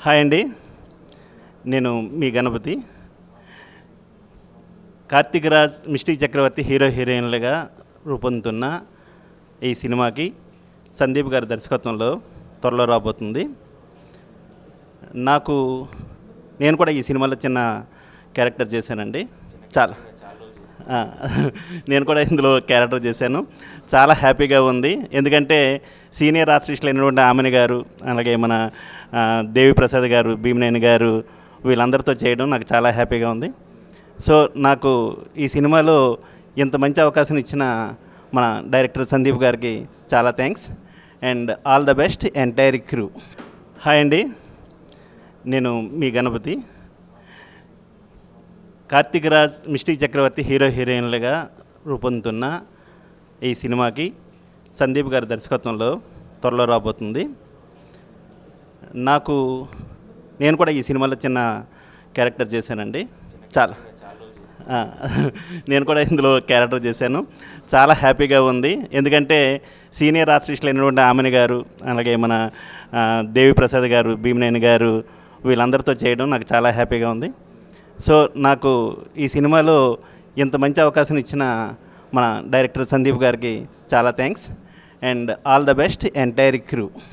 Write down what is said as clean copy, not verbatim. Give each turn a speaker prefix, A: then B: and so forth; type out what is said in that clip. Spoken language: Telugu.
A: హాయ్ అండి. నేను మీ గణపతి. కార్తీక్ రాజ్, మిస్టీ చక్రవర్తి హీరోయిన్లుగా రూపొందుతున్న ఈ సినిమాకి సందీప్ గారి దర్శకత్వంలో త్వరలో రాబోతుంది. నాకు నేను కూడా ఈ సినిమాలో చిన్న క్యారెక్టర్ చేశానండి. చాలా ఆ, నేను కూడా ఇందులో క్యారెక్టర్ చేశాను. చాలా హ్యాపీగా ఉంది. ఎందుకంటే సీనియర్ ఆర్టిస్టులు అయినటువంటి ఆమెని గారు, అలాగే మన దేవి ప్రసాద్ గారు, భీమనేని గారు, వీళ్ళందరితో చేయడం నాకు చాలా హ్యాపీగా ఉంది. సో నాకు ఈ సినిమాలో ఇంత మంచి అవకాశం ఇచ్చిన మన డైరెక్టర్ సందీప్ గారికి చాలా thanks and all the best entire crew. Hi అండి. నేను మీ గణపతి. కార్తీక్ రాజ్, మిస్టీ చక్రవర్తి హీరోయిన్లుగా రూపొందుతున్న ఈ సినిమాకి సందీప్ గారి దర్శకత్వంలో త్వరలో రాబోతుంది. నాకు నేను కూడా ఈ సినిమాలో చిన్న క్యారెక్టర్ చేశానండి. చాలా నేను కూడా ఇందులో క్యారెక్టర్ చేశాను. చాలా హ్యాపీగా ఉంది. ఎందుకంటే సీనియర్ ఆర్టిస్టులు అయినటువంటి ఆమెని గారు, అలాగే మన దేవి ప్రసాద్ గారు, భీమనేని గారు, వీళ్ళందరితో చేయడం నాకు చాలా హ్యాపీగా ఉంది. సో నాకు ఈ సినిమాలో ఇంత మంచి అవకాశం ఇచ్చిన మన డైరెక్టర్ సందీప్ గారికి చాలా thanks and all the best entire crew.